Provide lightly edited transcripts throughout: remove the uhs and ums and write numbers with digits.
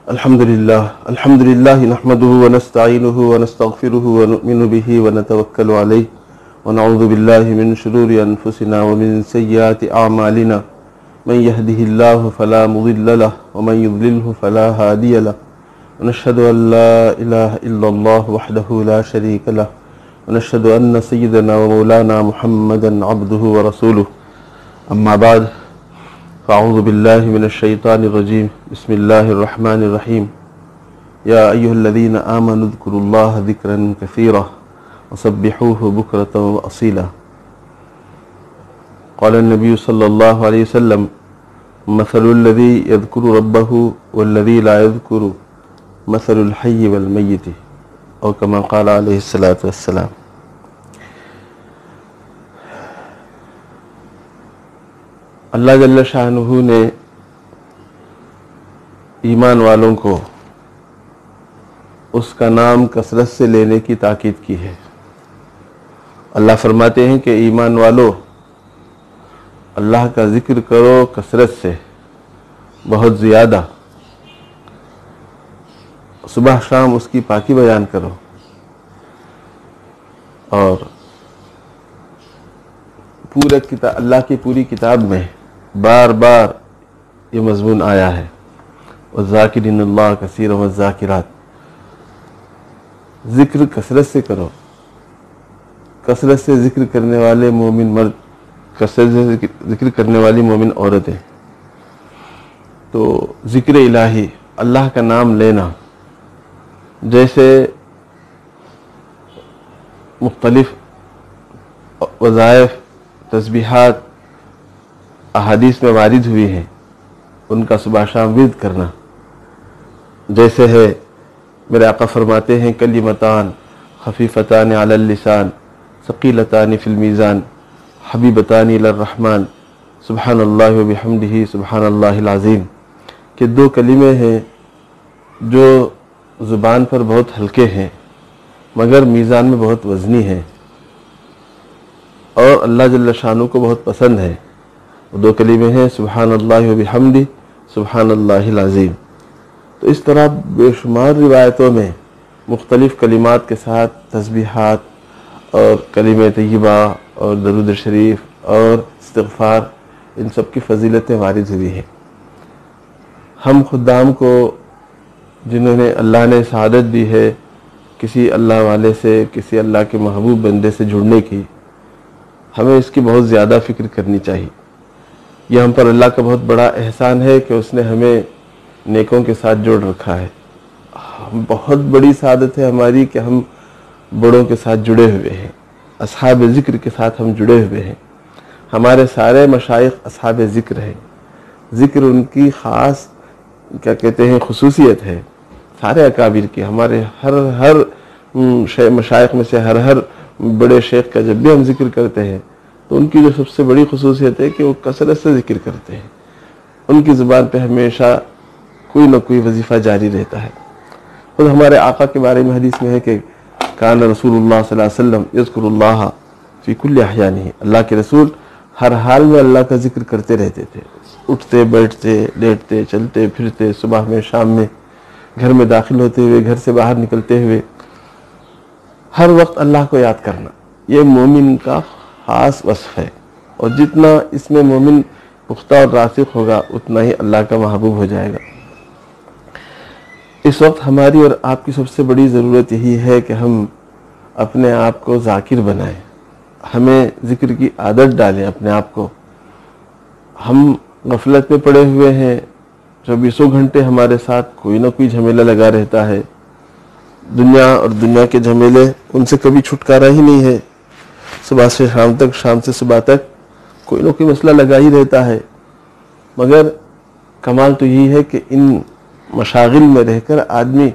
الحمد لله نحمده ونستعينه ونستغفره ونؤمن به ونتوكل عليه ونعوذ بالله من شرور أنفسنا ومن سيئات أعمالنا من يهده الله فلا مضل له ومن يضلله فلا هادي له ونشهد أن لا إله إلا الله وحده لا شريك له ونشهد أن سيدنا ومولانا محمدا عبده ورسوله أما بعد فأعوذ بالله من الشيطان الرجيم بسم الله الرحمن الرحيم يا أيها الذين آمنوا اذكروا الله ذكرا كثيرا وسبحوه بكرة وأصيلا قال النبي صلى الله عليه وسلم مثل الذي يذكر ربه والذي لا يذكر مثل الحي والميت أو كما قال عليه الصلاة والسلام. اللہ جل شانہ نے ایمان والوں کو اس کا نام کثرت سے لینے کی تاکید کی ہے. اللہ فرماتے ہیں کہ ایمان والو اللہ کا ذکر کرو کثرت سے، بہت زیادہ، صبح شام اس کی پاکی بیان کرو. اور پورا کتاب، اللہ کی پوری کتاب میں بار بار یہ مضمون آیا ہے، وَالذَّاكِرِينَ اللَّهَ كَثِيرًا وَالذَّاكِرَاتِ. ذکر کثرت سے کرو، کثرت سے ذکر کرنے والے مومن مرد، کثرت سے ذکر کرنے والی مومن عورتیں. تو ذکر الہی، اللہ کا نام لینا، جیسے مختلف وظائف، تسبیحات احادیث میں وارد ہوئی ہیں، ان کا صبح شام ورد کرنا. جیسے ہے میرے آقا فرماتے ہیں کلمتان خفیفتان علی اللسان ثقیلتان فی المیزان حبیبتان الی الرحمن سبحان اللہ وبحمدہ سبحان اللہ العظیم، کہ دو کلمے ہیں جو زبان پر بہت ہلکے ہیں مگر میزان میں بہت وزنی ہیں اور اللہ جل شانہ کو بہت پسند ہے. وہ دو کلمے ہیں سبحان اللہ وبحمدہ سبحان اللہ العظیم. تو اس طرح بے شمار روایتوں میں مختلف کلمات کے ساتھ تسبیحات اور کلمہ طیبہ اور درود شریف اور استغفار، ان سب کی فضیلتیں وارد ہوئی ہیں. ہم خدام کو جنہوں نے اللہ نے سعادت دی ہے کسی اللہ والے سے، کسی اللہ کے محبوب بندے سے جڑنے کی، ہمیں اس کی بہت زیادہ فکر کرنی چاہیے. یہ ہم پر اللہ کا بہت بڑا احسان ہے کہ اس نے ہمیں نیکوں کے ساتھ جوڑ رکھا ہے. بہت بڑی سعادت ہے ہماری کہ ہم بڑوں کے ساتھ جڑے ہوئے ہیں، اصحاب ذکر کے ساتھ ہم جڑے ہوئے ہیں. ہمارے سارے مشائخ اصحاب ذکر ہیں. ذکر ان کی خاص کیا کہتے ہیں خصوصیت ہے. سارے اکابر کی، ہمارے ہر مشائخ میں سے ہر بڑے شیخ کا جب بھی ہم ذکر کرتے ہیں تو ان کی جو سب سے بڑی خصوصیت ہے کہ وہ کثرت سے ذکر کرتے ہیں. ان کی زبان پہ ہمیشہ کوئی نہ کوئی وظیفہ جاری رہتا ہے. خود ہمارے آقا کے بارے میں حدیث میں ہے کہ کان رسول اللہ صلی اللہ علیہ وسلم یذکر اللہ فی کل احیانہ، اللہ کے رسول ہر حال میں اللہ کا ذکر کرتے رہتے تھے. اٹھتے بیٹھتے لیٹتے چلتے پھرتے، صبح میں شام میں، گھر میں داخل ہوتے ہوئے گھر سے باہر نکلتے ہوئے، ہر وقت اللہ کو یاد کرنا. یہ مومن کا خاص وصف ہے، اور جتنا اس میں مومن پختہ اور راسخ ہوگا اتنا ہی اللہ کا محبوب ہو جائے گا. اس وقت ہماری اور آپ کی سب سے بڑی ضرورت یہی ہے کہ ہم اپنے آپ کو ذاکر بنائیں، ہمیں ذکر کی عادت ڈالیں اپنے آپ کو. ہم غفلت میں پڑے ہوئے ہیں، 24 گھنٹے ہمارے ساتھ کوئی نہ کوئی جھمیلا لگا رہتا ہے. دنیا اور دنیا کے جھمیلے، ان سے کبھی چھٹکارا ہی نہیں ہے. صبح سے شام تک، شام سے صبح تک کوئی نہ کوئی مسئلہ لگا ہی رہتا ہے. مگر کمال تو یہی ہے کہ ان مشاغل میں رہ کر آدمی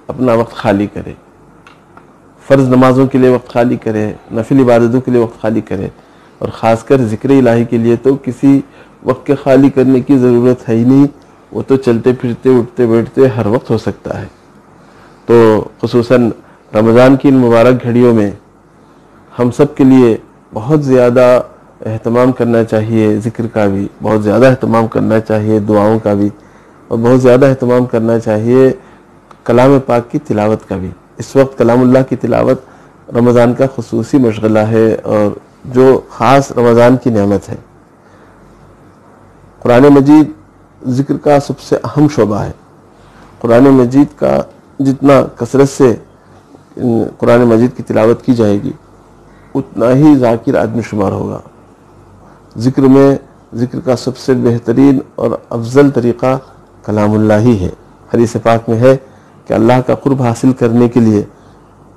اپنا وقت خالی کرے، فرض نمازوں کے لیے وقت خالی کرے، نفل عبادتوں کے لیے وقت خالی کرے، اور خاص کر ذکر الہی کے لیے تو کسی وقت کے خالی کرنے کی ضرورت ہے ہی نہیں. وہ تو چلتے پھرتے اٹھتے بیٹھتے ہر وقت ہو سکتا ہے. تو خصوصاً رمضان کی ان مبارک گھڑیوں میں ہم سب کے لیے بہت زیادہ اہتمام کرنا چاہیے، ذکر کا بھی بہت زیادہ اہتمام کرنا چاہیے، دعاؤں کا بھی. اور بہت زیادہ اہتمام کرنا چاہیے کلام پاک کی تلاوت کا بھی۔ اس وقت کلام اللہ کی تلاوت رمضان کا خصوصی مشغلہ ہے اور جو خاص رمضان کی نعمت ہے۔ قرآن مجید ذکر کا سب سے اہم شعبہ ہے۔ قرآن مجید کا جتنا کثرت سے قرآن مجید کی تلاوت کی جائے گی اتنا ہی ذاکر آدمی شمار ہوگا۔ ذکر کا سب سے بہترین اور افضل طریقہ کلام اللہ ہی ہے۔ حدیث پاک میں ہے کہ اللہ کا قرب حاصل کرنے کے لیے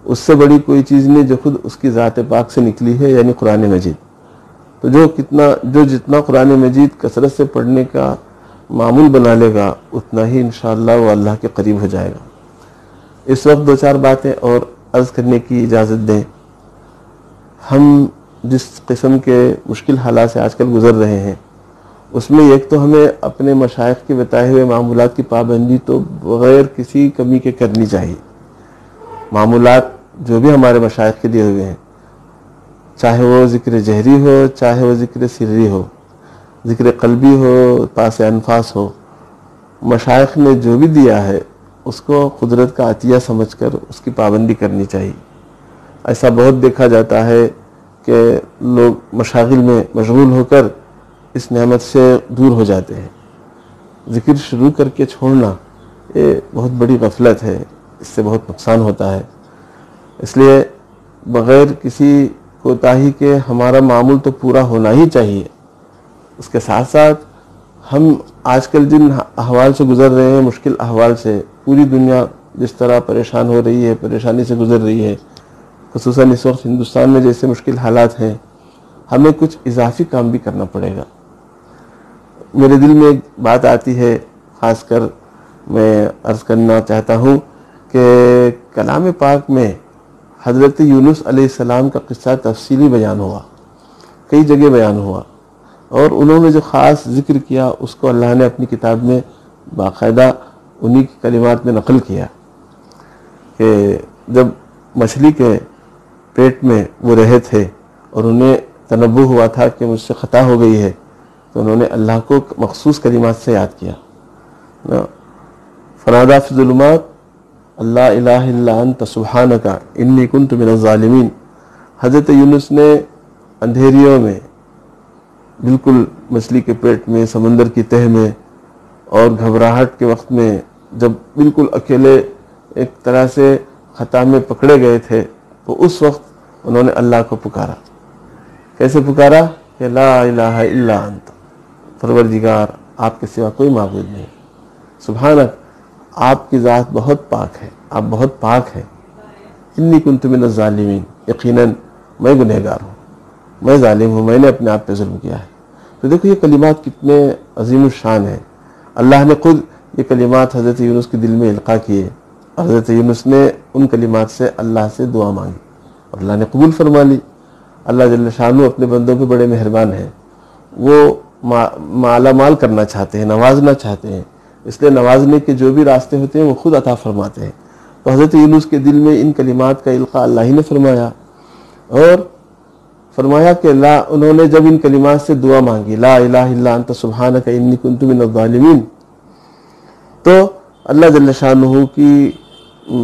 اس سے بڑی کوئی چیز نہیں جو خود اس کی ذات پاک سے نکلی ہے، یعنی قرآن مجید۔ تو جو جتنا قرآن مجید کثرت سے پڑھنے کا معمول بنا لے گا اتنا ہی انشاءاللہ وہ اللہ کے قریب ہو جائے گا۔ اس وقت دو چار باتیں اور عرض کرنے کی اجازت دیں۔ ہم جس قسم کے مشکل حالات سے آج کل گزر رہے ہیں اس میں ایک تو ہمیں اپنے مشائخ کے بتائے ہوئے معمولات کی پابندی تو بغیر کسی کمی کے کرنی چاہیے۔ معمولات جو بھی ہمارے مشائخ کے دیے ہوئے ہیں، چاہے وہ ذکر جہری ہو، چاہے وہ ذکر سری ہو، ذکر قلبی ہو، پاس انفاس ہو، مشائخ نے جو بھی دیا ہے اس کو قدرت کا عطیہ سمجھ کر اس کی پابندی کرنی چاہیے۔ ایسا بہت دیکھا جاتا ہے کہ لوگ مشاغل میں مشغول ہو کر اس نعمت سے دور ہو جاتے ہیں۔ ذکر شروع کر کے چھوڑنا یہ بہت بڑی غفلت ہے، اس سے بہت نقصان ہوتا ہے۔ اس لیے بغیر کسی کوتاہی کے ہمارا معمول تو پورا ہونا ہی چاہیے۔ اس کے ساتھ ساتھ ہم آج کل جن احوال سے گزر رہے ہیں، مشکل احوال سے، پوری دنیا جس طرح پریشان ہو رہی ہے، پریشانی سے گزر رہی ہے، خصوصاً اس وقت ہندوستان میں جیسے مشکل حالات ہیں، ہمیں کچھ اضافی کام بھی کرنا پڑے گا۔ میرے دل میں ایک بات آتی ہے، خاص کر میں عرض کرنا چاہتا ہوں کہ کلام پاک میں حضرت یونس علیہ السلام کا قصہ تفصیلی بیان ہوا، کئی جگہ بیان ہوا، اور انہوں نے جو خاص ذکر کیا اس کو اللہ نے اپنی کتاب میں باقاعدہ انہی کی کلمات میں نقل کیا کہ جب مچھلی کے پیٹ میں وہ رہے تھے اور انہیں تنبہ ہوا تھا کہ مجھ سے خطا ہو گئی ہے، تو انہوں نے اللہ کو مخصوص کلمات سے یاد کیا۔ فنادیٰ فی الظلمات اللہ الہ الا انت سبحانک انی کنت من الظالمین۔ حضرت یونس نے اندھیریوں میں، بالکل مچھلی کے پیٹ میں، سمندر کی تہہ میں، اور گھبراہٹ کے وقت میں جب بالکل اکیلے ایک طرح سے خطا میں پکڑے گئے تھے، تو اس وقت انہوں نے اللہ کو پکارا۔ کیسے پکارا؟ کہ لا الہ الا انت، پروردگار آپ کے سوا کوئی معبود نہیں، سبحانک آپ کی ذات بہت پاک ہے، آپ بہت پاک ہیں، انی کنت من الظالمین، یقیناً میں گنہگار ہوں، میں ظالم ہوں، میں نے اپنے آپ پہ ظلم کیا ہے۔ تو دیکھو یہ کلمات کتنے عظیم الشان ہیں۔ اللہ نے خود یہ کلمات حضرت یونس کے دل میں القاء کیے، اور حضرت یونس نے ان کلمات سے اللہ سے دعا مانگی اور اللہ نے قبول فرما لی۔ اللہ جل شانہ اپنے بندوں پہ بڑے مہربان ہیں، وہ مالا مال کرنا چاہتے ہیں، نوازنا چاہتے ہیں، اس لیے نوازنے کے جو بھی راستے ہوتے ہیں وہ خود عطا فرماتے ہیں۔ تو حضرت یونس کے دل میں ان کلمات کا القاء اللہ ہی نے فرمایا، اور فرمایا کہ انہوں نے جب ان کلمات سے دعا مانگی، لا الہ الا انت سبحانک انی کنت من الظالمین، تو اللہ جل شانہ کی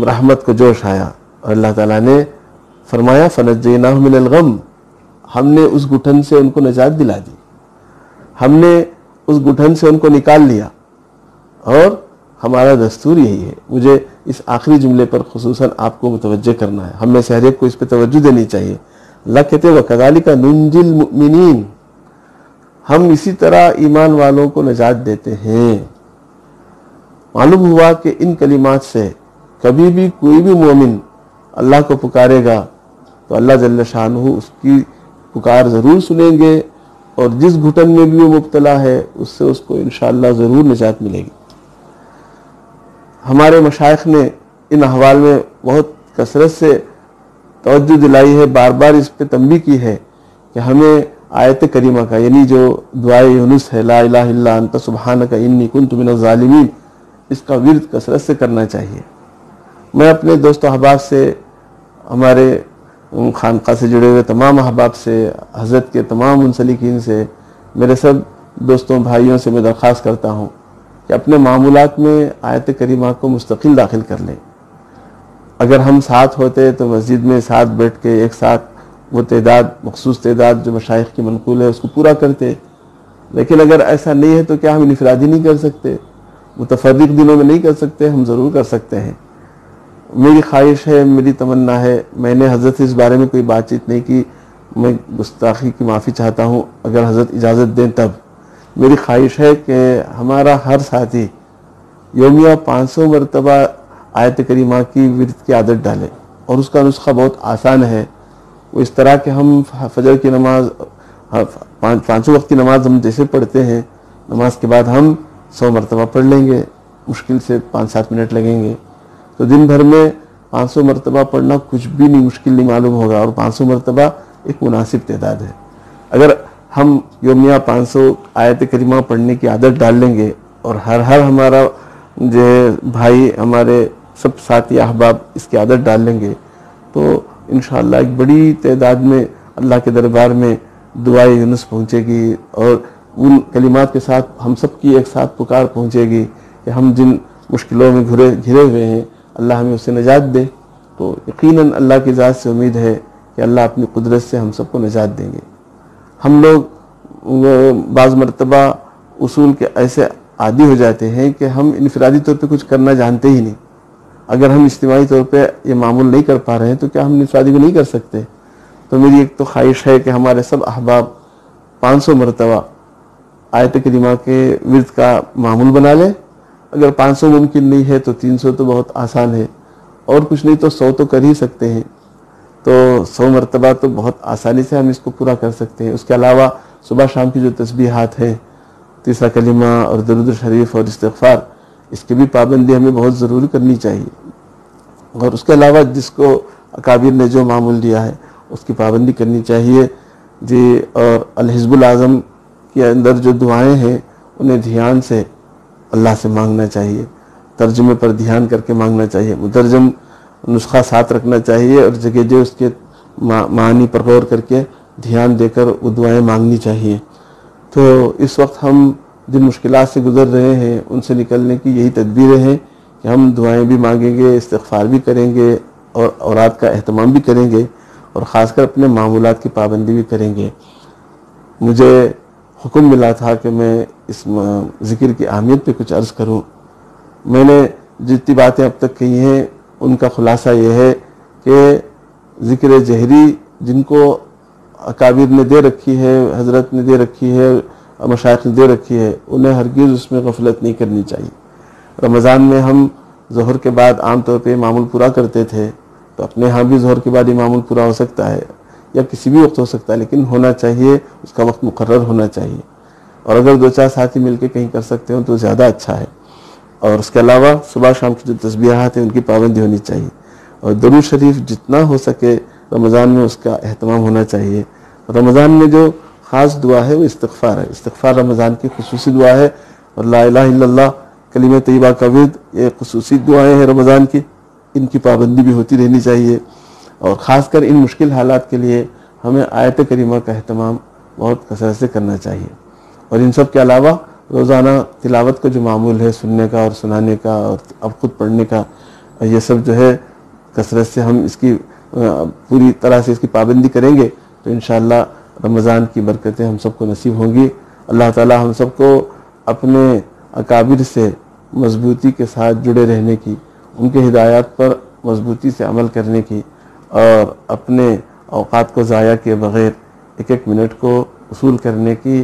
رحمت کو جوش آیا، اور اللہ تعالیٰ نے فرمایا فنجیناہ من الغم، ہم نے اس گٹھن سے ان کو نجات دلا دی، ہم نے اس گٹھن سے ان کو نکال لیا۔ اور ہمارا دستور یہی ہے۔ مجھے اس آخری جملے پر خصوصاً آپ کو متوجہ کرنا ہے، ہم میں سے ہر ایک کو اس پہ توجہ دینی چاہیے۔ اللہ کہتے ہیں وَكَذَلِكَ نُنْجِي الْمُؤْمِنِينَ، ہم اسی طرح ایمان والوں کو نجات دیتے ہیں۔ معلوم ہوا کہ ان کلمات سے کبھی بھی کوئی بھی مومن اللہ کو پکارے گا تو اللہ جل شانہ اس کی پکار ضرور سنیں گے، اور جس گھٹن میں بھی وہ مبتلا ہے اس سے اس کو انشاءاللہ ضرور نجات ملے گی۔ ہمارے مشائخ نے ان احوال میں بہت کثرت سے توجہ دلائی ہے، بار بار اس پہ تنبیہ کی ہے کہ ہمیں آیت کریمہ کا، یعنی جو دعائے یونس ہے، لا الہ الا انت سبحانک انی کنت من الظالمین، اس کا ورد کثرت سے کرنا چاہیے۔ میں اپنے دوست و احباب سے، ہمارے خانقاہ سے جڑے ہوئے تمام احباب سے، حضرت کے تمام منسلکین سے، میرے سب دوستوں بھائیوں سے میں درخواست کرتا ہوں کہ اپنے معمولات میں آیت کریمہ کو مستقل داخل کر لیں۔ اگر ہم ساتھ ہوتے تو مسجد میں ساتھ بیٹھ کے ایک ساتھ وہ تعداد، مخصوص تعداد جو مشائخ کی منقول ہے، اس کو پورا کرتے، لیکن اگر ایسا نہیں ہے تو کیا ہم انفرادی نہیں کر سکتے؟ متفرق دنوں میں نہیں کر سکتے؟ ہم ضرور کر سکتے ہیں۔ میری خواہش ہے، میری تمنا ہے، میں نے حضرت سے اس بارے میں کوئی بات چیت نہیں کی، میں گستاخی کی معافی چاہتا ہوں، اگر حضرت اجازت دیں تب میری خواہش ہے کہ ہمارا ہر ساتھی یومیہ 500 مرتبہ آیت کریمہ کی ورد کی عادت ڈالے، اور اس کا نسخہ بہت آسان ہے۔ وہ اس طرح کہ ہم فجر کی نماز، پانچوں وقت کی نماز ہم جیسے پڑھتے ہیں، نماز کے بعد ہم 100 مرتبہ پڑھ لیں گے، مشکل سے 5-7 منٹ لگیں گے، تو دن بھر میں 500 مرتبہ پڑھنا کچھ بھی نہیں، مشکل نہیں معلوم ہوگا، اور 500 مرتبہ ایک مناسب تعداد ہے۔ اگر ہم یومیہ 500 آیت کریمہ پڑھنے کی عادت ڈال لیں گے، اور ہر ہمارا جو بھائی، ہمارے سب ساتھی احباب اس کی عادت ڈال لیں گے، تو انشاءاللہ ایک بڑی تعداد میں اللہ کے دربار میں دعائے یونس پہنچے گی، اور ان کلمات کے ساتھ ہم سب کی ایک ساتھ پکار پہنچے گی کہ ہم جن مشکلوں میں گھرے ہوئے ہیں، اللہ ہمیں اس سے نجات دے۔ تو یقیناً اللہ کی ذات سے امید ہے کہ اللہ اپنی قدرت سے ہم سب کو نجات دیں گے۔ ہم لوگ بعض مرتبہ اصول کے ایسے عادی ہو جاتے ہیں کہ ہم انفرادی طور پہ کچھ کرنا جانتے ہی نہیں۔ اگر ہم اجتماعی طور پہ یہ معمول نہیں کر پا رہے ہیں تو کیا ہم انفرادی کو نہیں کر سکتے؟ تو میری ایک تو خواہش ہے کہ ہمارے سب احباب 500 مرتبہ آیت کریمہ کے ورد کا معمول بنا لیں۔ اگر 500 ممکن نہیں ہے تو 300 تو بہت آسان ہے، اور کچھ نہیں تو 100 تو کر ہی سکتے ہیں، تو 100 مرتبہ تو بہت آسانی سے ہم اس کو پورا کر سکتے ہیں۔ اس کے علاوہ صبح شام کی جو تسبیحات ہیں، تیسرا کلمہ اور درود شریف اور استغفار، اس کی بھی پابندی ہمیں بہت ضروری کرنی چاہیے، اور اس کے علاوہ جس کو اکابر نے جو معمول دیا ہے اس کی پابندی کرنی چاہیے جی۔ اور الحزب الاعظم کے اندر جو دعائیں ہیں انہیں دھیان سے اللہ سے مانگنا چاہیے، ترجمے پر دھیان کر کے مانگنا چاہیے، مترجم نسخہ ساتھ رکھنا چاہیے، اور جگہ جو اس کے معنی پر غور کر کے دھیان دے کر وہ دعائیں مانگنی چاہیے۔ تو اس وقت ہم جن مشکلات سے گزر رہے ہیں ان سے نکلنے کی یہی تدبیریں ہیں کہ ہم دعائیں بھی مانگیں گے، استغفار بھی کریں گے، اور اوراد کا اہتمام بھی کریں گے، اور خاص کر اپنے معمولات کی پابندی بھی کریں گے۔ مجھے حکم ملا تھا کہ میں اس ذکر کی اہمیت پہ کچھ عرض کروں۔ میں نے جتنی باتیں اب تک کہی ہیں ان کا خلاصہ یہ ہے کہ ذکر جہری جن کو اکابر نے دے رکھی ہے، حضرت نے دے رکھی ہے، مشائخ نے دے رکھی ہے، انہیں ہرگز اس میں غفلت نہیں کرنی چاہیے۔ رمضان میں ہم ظہر کے بعد عام طور پہ معمول پورا کرتے تھے، تو اپنے ہاں بھی ظہر کے بعد یہ معمول پورا ہو سکتا ہے، یا کسی بھی وقت ہو سکتا ہے، لیکن ہونا چاہیے، اس کا وقت مقرر ہونا چاہیے، اور اگر 2-4 ساتھی مل کے کہیں کر سکتے ہوں تو زیادہ اچھا ہے۔ اور اس کے علاوہ صبح شام کی جو تسبیحات ہیں ان کی پابندی ہونی چاہیے، اور درود شریف جتنا ہو سکے رمضان میں اس کا اہتمام ہونا چاہیے۔ رمضان میں جو خاص دعا ہے وہ استغفار ہے، استغفار رمضان کی خصوصی دعا ہے، اور لا الہ الا اللہ کلمہ طیبہ کا ورد، یہ خصوصی دعائیں ہیں رمضان کی، ان کی پابندی بھی ہوتی رہنی چاہیے، اور خاص کر ان مشکل حالات کے لیے ہمیں آیت کریمہ کا اہتمام بہت کثرت سے کرنا چاہیے۔ اور ان سب کے علاوہ روزانہ تلاوت کا جو معمول ہے، سننے کا اور سنانے کا اور اب خود پڑھنے کا، یہ سب جو ہے کثرت سے ہم اس کی پوری طرح سے اس کی پابندی کریں گے تو انشاءاللہ رمضان کی برکتیں ہم سب کو نصیب ہوں گی۔ اللہ تعالی ہم سب کو اپنے اکابر سے مضبوطی کے ساتھ جڑے رہنے کی، ان کے ہدایات پر مضبوطی سے عمل کرنے کی، اور اپنے اوقات کو ضائع کیے بغیر ایک ایک منٹ کو وصول کرنے کی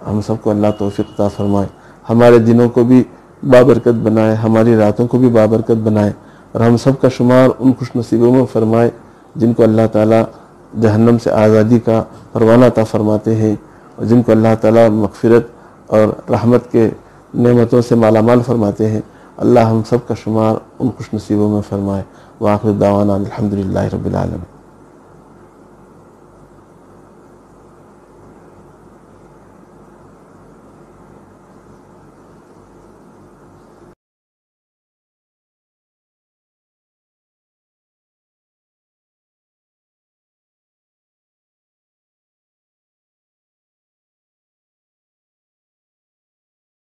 ہم سب کو اللہ توفیق عطا فرمائے۔ ہمارے دنوں کو بھی بابرکت بنائے، ہماری راتوں کو بھی بابرکت بنائے، اور ہم سب کا شمار ان خوش نصیبوں میں فرمائے جن کو اللہ تعالیٰ جہنم سے آزادی کا پروانہ عطا فرماتے ہیں، اور جن کو اللہ تعالیٰ مغفرت اور رحمت کے نعمتوں سے مالا مال فرماتے ہیں۔ اللہ ہم سب کا شمار ان خوش نصیبوں میں فرمائے۔ وآخر دعوانا الحمدللہ رب العالمین۔